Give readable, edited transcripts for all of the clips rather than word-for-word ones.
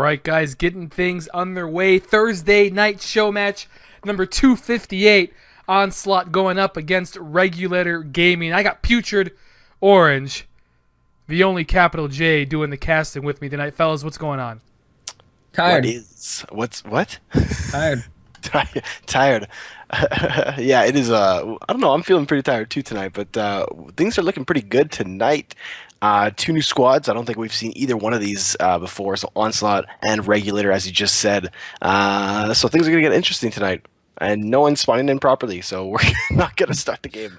right, guys, getting things underway. Thursday night show match number 258. Onslaught going up against Regulator Gaming. I got Putrid Orange, the only capital J, doing the casting with me tonight. Fellas, what's going on? Tired. What? Tired. Tired. Yeah, it is. I don't know. I'm feeling pretty tired too tonight, but things are looking pretty good tonight. Two new squads. I don't think we've seen either one of these before. So Onslaught and Regulator, as you just said. So things are gonna get interesting tonight, and no one's spawning in properly. So we're not gonna start the game.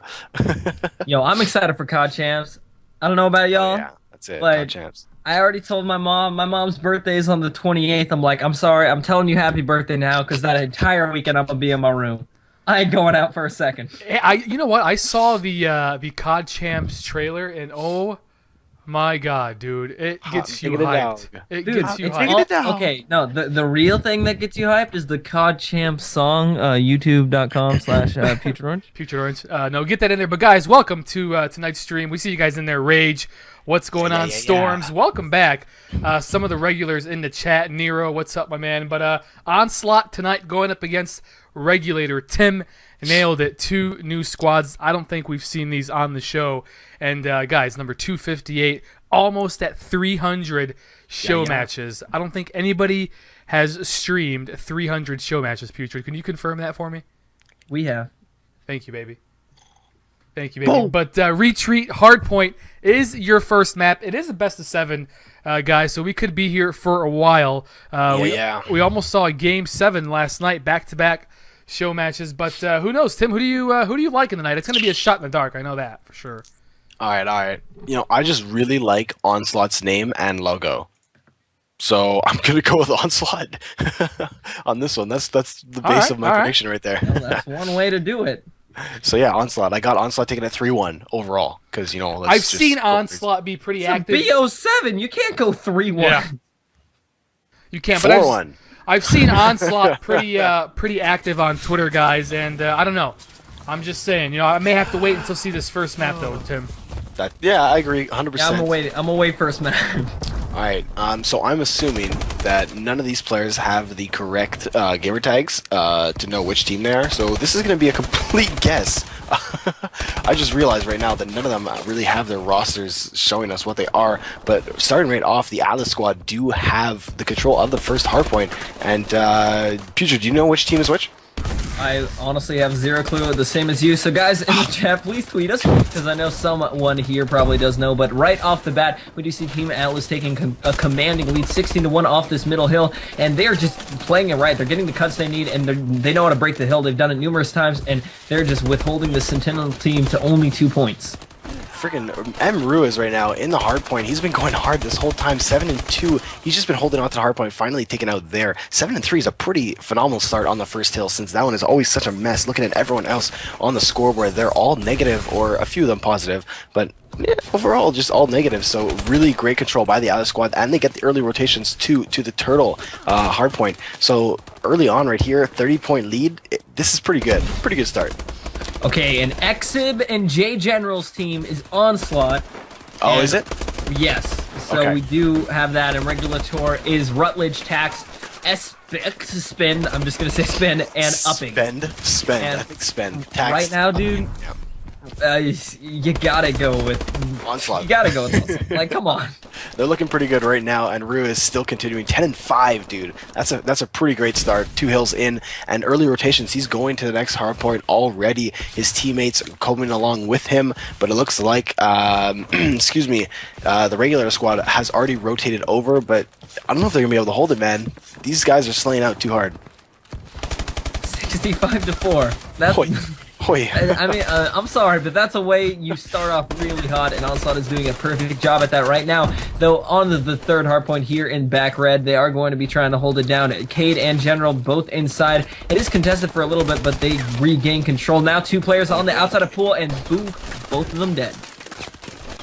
Yo, I'm excited for COD Champs. I don't know about y'all, Yeah, that's it. but COD champs. I already told my mom. My mom's birthday is on the 28th. I'm like, I'm sorry. I'm telling you happy birthday now because that entire weekend I'm gonna be in my room. I ain't going out for a second. You know what? I saw the COD Champs trailer, and oh my god, dude, it gets you hyped. It Dude, gets you it's hyped. okay. No, the real thing that gets you hyped is the COD Champs song. YouTube.com/PutridOrange. Future Orange. No, get that in there. But guys, welcome to tonight's stream. We see you guys in there. Rage. What's going on? Storms. Welcome back. Some of the regulars in the chat. Nero, what's up, my man? But Onslaught tonight going up against Regulator. Tim nailed it. Two new squads. I don't think we've seen these on the show. And guys, number 258, almost at 300 show matches. I don't think anybody has streamed 300 show matches, Putrid. Can you confirm that for me? We have. Thank you, baby. Thank you, baby. Boom. But Retreat Hardpoint is your first map. It is a best of 7, guys, so we could be here for a while. We almost saw a game 7 last night, back-to-back show matches. But who knows, Tim? Who do you like in the night? It's going to be a shot in the dark. I know that for sure. All right. You know, I just really like Onslaught's name and logo. So I'm gonna go with Onslaught on this one. That's the base of my prediction right there. Well, that's one way to do it. So yeah, Onslaught. I got Onslaught taking it 3-1 overall because you know. I've seen Onslaught be pretty active. BO7, you can't go 3-1. Yeah. You can't. But 4-1. I've seen Onslaught pretty active on Twitter, guys, and I don't know. I'm just saying, you know, I may have to wait until see this first map though, Tim. Yeah, I agree, 100%. Yeah, I'm gonna wait first map. All right. So I'm assuming that none of these players have the correct gamer tags to know which team they are. So this is going to be a complete guess. I just realized right now that none of them really have their rosters showing us what they are. But starting right off, the Alice squad do have the control of the first hardpoint. And Putrid, do you know which team is which? I honestly have zero clue, the same as you. So guys in the chat, please tweet us, because I know someone here probably does know. But right off the bat, we do see Team Atlas taking a commanding lead, 16-1 off this middle hill, and they are just playing it right. They're getting the cuts they need, and they know how to break the hill. They've done it numerous times, and they're just withholding the Sentinel team to only 2 points. Freaking M. Ruiz right now in the hard point. He's been going hard this whole time. 7-2. He's just been holding on to the hard point, finally taken out there. 7-3 is a pretty phenomenal start on the first hill, since that one is always such a mess. Looking at everyone else on the scoreboard, they're all negative, or a few of them positive, but yeah, overall just all negative. So really great control by the Alice squad, and they get the early rotations to the turtle hard point. So early on right here, 30-point lead. This is pretty good. Pretty good start. Okay, and Exib and J General's team is Onslaught. Oh, is it? Yes. So Okay. we do have that, and Regulator is Rutledge, Tax, Spend, I'm just going to say Spend, and Upping. Spend. And I think Spend. Tax. right now, dude, you gotta go with Onslaught. You gotta go with Onslaught. Like, come on. They're looking pretty good right now, and Rue is still continuing 10-5, dude. That's a pretty great start. 2 hills in, and early rotations. He's going to the next hard point already. His teammates coming along with him, but it looks like, excuse me, the Regulator squad has already rotated over, but I don't know if they're gonna be able to hold it, man. These guys are slaying out too hard. 65-4. That's. Oi. I mean, I'm sorry, but that's a way you start off really hot, and Onslaught is doing a perfect job at that right now. Though on the third hardpoint here in back red, they are going to be trying to hold it down. Cade and General both inside. It is contested for a little bit, but they regain control. Now 2 players on the outside of pool, and boom, both of them dead.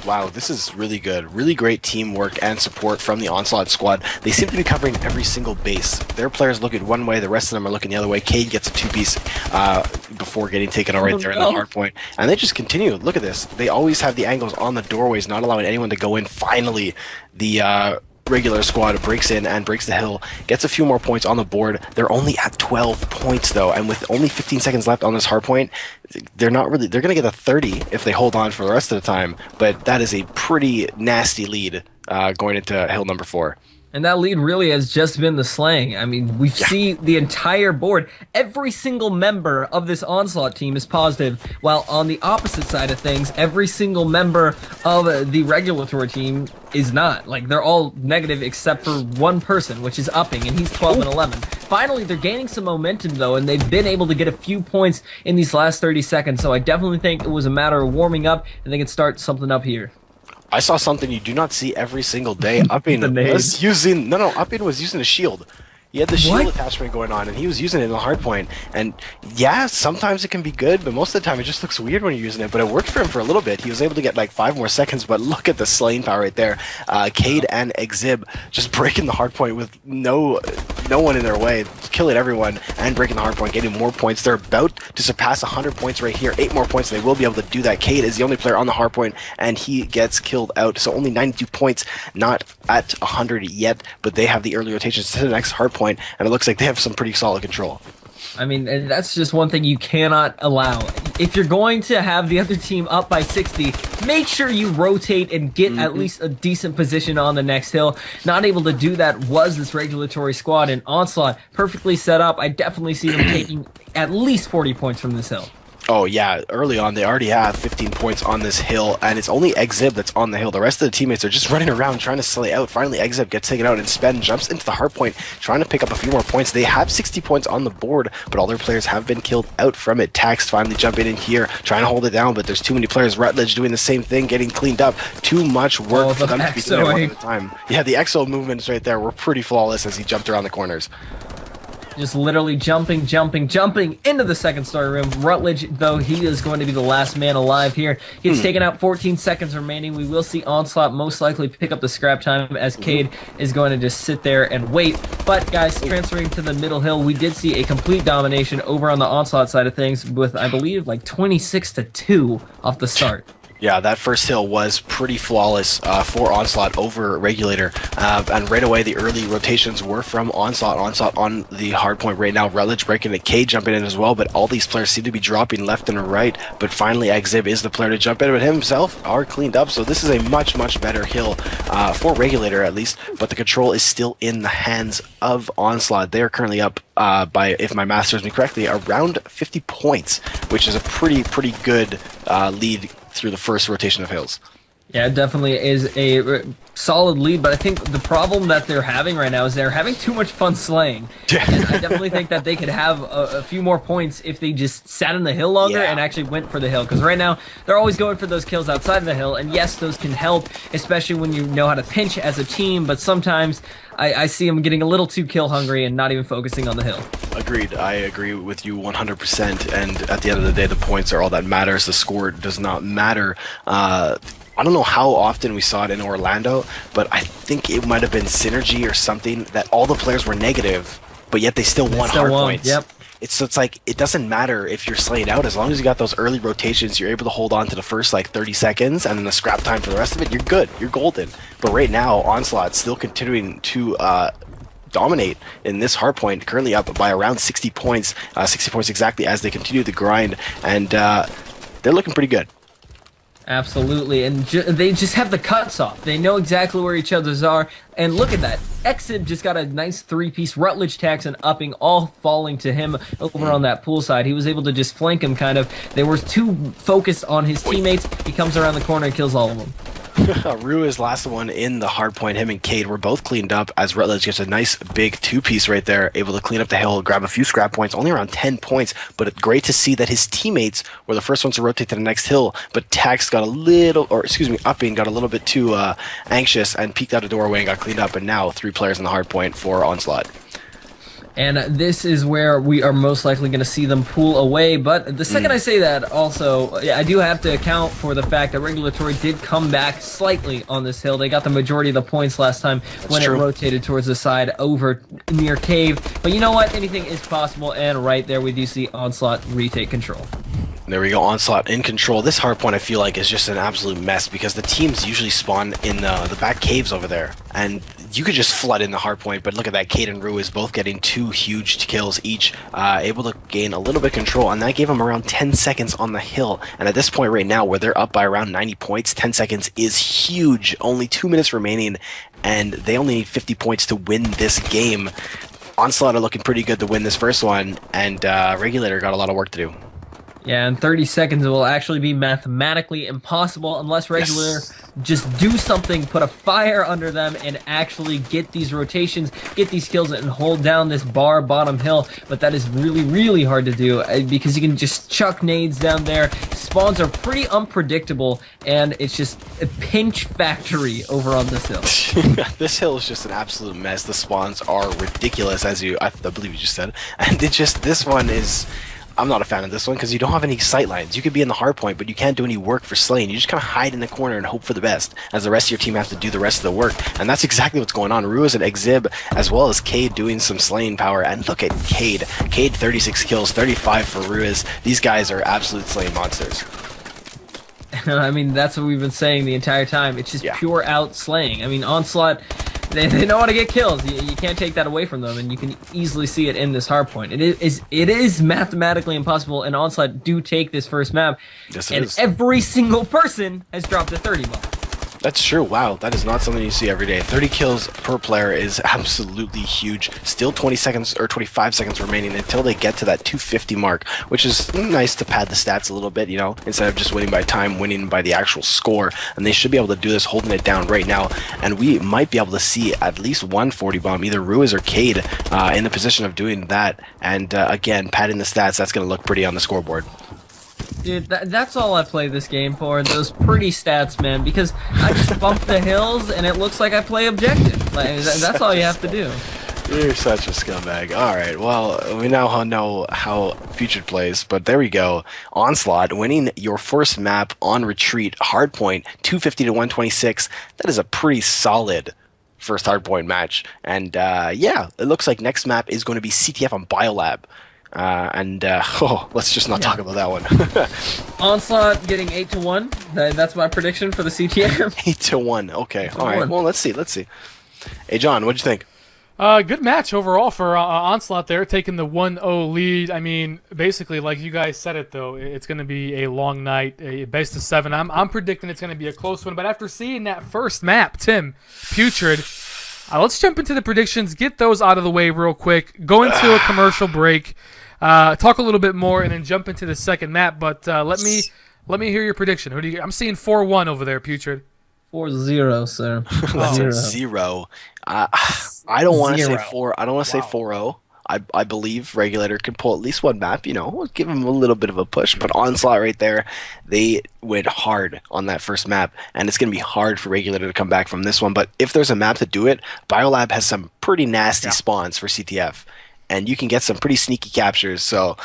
Wow, this is really good. Really great teamwork and support from the Onslaught squad. They seem to be covering every single base. Their players look at one way, the rest of them are looking the other way. Cade gets a 2-piece before getting taken out right there in the hard point. And they just continue. Look at this. They always have the angles on the doorways, not allowing anyone to go in. Finally, the regular squad breaks in and breaks the hill, gets a few more points on the board. They're only at 12 points though, and with only 15 seconds left on this hard point, they're going to get a 30 if they hold on for the rest of the time, but that is a pretty nasty lead going into hill number 4. And that lead really has just been the slaying. I mean, we see the entire board. Every single member of this Onslaught team is positive, while on the opposite side of things, every single member of the Regulator team is not. Like, they're all negative except for one person, which is Upping, and he's 12 and 11. Finally, they're gaining some momentum, though, and they've been able to get a few points in these last 30 seconds, so I definitely think it was a matter of warming up, and they can start something up here. I saw something you do not see every single day. Upping was using Upping was using a shield. He had the shield attachment going on, and he was using it in the hard point. And yeah, sometimes it can be good, but most of the time it just looks weird when you're using it. But it worked for him for a little bit. He was able to get like 5 more seconds, but look at the slaying power right there. Cade and Exib just breaking the hard point with no one in their way, killing everyone and breaking the hard point, getting more points. They're about to surpass 100 points right here. 8 more points, and they will be able to do that. Cade is the only player on the hard point, and he gets killed out. So only 92 points, not at 100 yet, but they have the early rotations to the next hard point, and it looks like they have some pretty solid control. I mean, and that's just one thing you cannot allow. If you're going to have the other team up by 60, make sure you rotate and get at least a decent position on the next hill. Not able to do that was this Regulatory squad, and Onslaught perfectly set up. I definitely see them taking at least 40 points from this hill. Oh yeah, early on they already have 15 points on this hill, and it's only Exib that's on the hill. The rest of the teammates are just running around trying to slay out. Finally Exib gets taken out, and Spen jumps into the hard point trying to pick up a few more points. They have 60 points on the board, but all their players have been killed out from it. Tax finally jumping in here, trying to hold it down, but there's too many players. Rutledge doing the same thing, getting cleaned up. Too much work for them to be doing one at a time. Yeah, the EXO movements right there were pretty flawless as he jumped around the corners. Just literally jumping into the second story room. Rutledge, though, he is going to be the last man alive here. He's taken out 14 seconds remaining. We will see Onslaught most likely pick up the scrap time as Cade is going to just sit there and wait. But, guys, transferring to the middle hill, we did see a complete domination over on the Onslaught side of things with, I believe, like 26-2 off the start. Yeah, that first hill was pretty flawless for Onslaught over Regulator, and right away the early rotations were from Onslaught. Onslaught on the hard point right now, Rutledge breaking it, K jumping in as well, but all these players seem to be dropping left and right, but finally Exib is the player to jump in, but himself are cleaned up, so this is a much better hill for Regulator at least, but the control is still in the hands of Onslaught. They are currently up by, if my math serves me correctly, around 50 points, which is a pretty good lead through the first rotation of hills. Yeah, it definitely is a solid lead, but I think the problem that they're having right now is they're having too much fun slaying. And I definitely think that they could have a few more points if they just sat in the hill longer and actually went for the hill, because right now they're always going for those kills outside of the hill, and yes, those can help, especially when you know how to pinch as a team, but sometimes I see them getting a little too kill hungry and not even focusing on the hill. Agreed. I agree with you 100%, and at the end of the day, the points are all that matters. The score does not matter. I don't know how often we saw it in Orlando, but I think it might have been Synergy or something that all the players were negative, but yet they still won hard points. Yep. It's like it doesn't matter if you're slaying out, as long as you got those early rotations, you're able to hold on to the first like 30 seconds, and then the scrap time for the rest of it, you're good, you're golden. But right now, Onslaught's still continuing to dominate in this hard point, currently up by around 60 points exactly as they continue the grind, and they're looking pretty good. Absolutely, and they just have the cuts off. They know exactly where each other's are, and look at that. Exib just got a nice 3-piece. Rutledge, Tax, and Upping all falling to him over on that pool side. He was able to just flank him, kind of. They were too focused on his teammates. He comes around the corner and kills all of them. Rue is last one in the hard point. Him and Cade were both cleaned up as Rutledge gets a nice big 2-piece right there, able to clean up the hill, grab a few scrap points, only around 10 points, but it's great to see that his teammates were the first ones to rotate to the next hill, but Tax got a little, or excuse me, Upping got a little bit too anxious and peeked out a doorway and got cleaned up, and now 3 players in the hard point for Onslaught. And this is where we are most likely going to see them pull away. But the second I say that, also, I do have to account for the fact that Regulatory did come back slightly on this hill. They got the majority of the points last time when it rotated towards the side over near Cave. But you know what? Anything is possible. And right there, we do see Onslaught retake control. There we go, Onslaught in control. This hard point I feel like is just an absolute mess because the teams usually spawn in the back caves over there, and you could just flood in the hard point, but look at that. Cade and Ruiz both getting 2 huge kills each, able to gain a little bit of control, and that gave them around 10 seconds on the hill. And at this point right now, where they're up by around 90 points, 10 seconds is huge. Only 2 minutes remaining, and they only need 50 points to win this game. Onslaught are looking pretty good to win this first one, and Regulator got a lot of work to do. Yeah, and 30 seconds will actually be mathematically impossible unless Regulator just do something, put a fire under them, and actually get these rotations, get these kills, and hold down this bar bottom hill. But that is really, really hard to do because you can just chuck nades down there. Spawns are pretty unpredictable, and it's just a pinch factory over on this hill. This hill is just an absolute mess. The spawns are ridiculous, as I believe you just said. And this one is... I'm not a fan of this one because you don't have any sight lines. You could be in the hard point, but you can't do any work for slaying. You just kind of hide in the corner and hope for the best, as the rest of your team have to do the rest of the work. And that's exactly what's going on. Ruiz and Exib, as well as Cade, doing some slaying power. And look at Cade. Cade, 36 kills, 35 for Ruiz. These guys are absolute slaying monsters. I mean, that's what we've been saying the entire time. It's just pure out slaying. I mean, Onslaught... They know how to get kills. You can't take that away from them, and you can easily see it in this hardpoint. It is mathematically impossible, and Onslaught do take this first map, Yes, and every single person has dropped a 30 mark. That's true. Wow, that is not something you see every day. 30 kills per player is absolutely huge. Still 20 seconds or 25 seconds remaining until they get to that 250 mark, which is nice to pad the stats a little bit, you know, instead of just winning by time, winning by the actual score. And they should be able to do this holding it down right now. And we might be able to see at least one 40 bomb, either Ruiz or Cade, in the position of doing that. And again, padding the stats, that's going to look pretty on the scoreboard. Dude, that's all I play this game for, those pretty stats, man, because I just bump the hills and it looks like I play objective. Like, that's all you have to do. You're such a scumbag. Alright, well, we now know how Futured plays, but there we go. Onslaught winning your first map on Retreat, Hardpoint, 250 to 126. That is a pretty solid first Hardpoint match. And yeah, it looks like next map is going to be CTF on Biolab. Let's just not talk about that one. Onslaught getting 8 to 1. That's my prediction for the CTF. 8 to 1. Okay. All right. Well, let's see. Hey, John, what'd you think? Good match overall for Onslaught there, taking the 1-0 lead. I mean, basically, like you guys said it, though, it's going to be a long night, a best of 7. I'm predicting it's going to be a close one. But after seeing that first map, Tim, Putrid, let's jump into the predictions, get those out of the way real quick, go into a commercial break, talk a little bit more, and then jump into the second map. But let me hear your prediction. Who do you? I'm seeing 4-1 over there, Putrid. 4-0, sir. That's a 0. I don't want to say 4. I don't want to say 4-0. I believe Regulator can pull at least one map. You know, we'll give him a little bit of a push. But Onslaught right there, they went hard on that first map, and it's going to be hard for Regulator to come back from this one. But if there's a map to do it, Biolab has some pretty nasty spawns for CTF, and you can get some pretty sneaky captures. So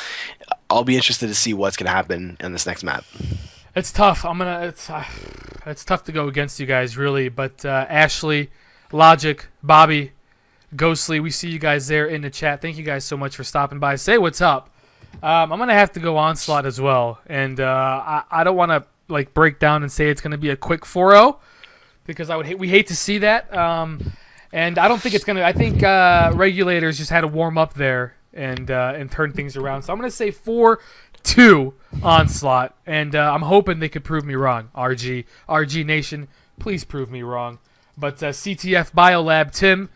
I'll be interested to see what's going to happen in this next map. It's tough. It's tough to go against you guys, really. But Ashley, Logic, Bobby, Ghostly, we see you guys there in the chat. Thank you guys so much for stopping by. Say what's up. I'm gonna have to go Onslaught as well, and I don't want to like break down and say it's gonna be a quick 4-0 because we hate to see that. And I don't think it's gonna. I think Regulators just had to warm up there and turn things around. So I'm gonna say 4-2 Onslaught, and I'm hoping they could prove me wrong. RG Nation, please prove me wrong. But CTF Biolab, Tim.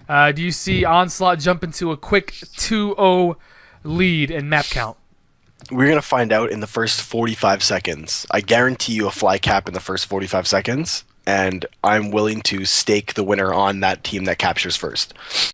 Do you see Onslaught jump into a quick 2-0 lead in map count? We're going to find out in the first 45 seconds. I guarantee you a fly cap in the first 45 seconds, and I'm willing to stake the winner on that team that captures first.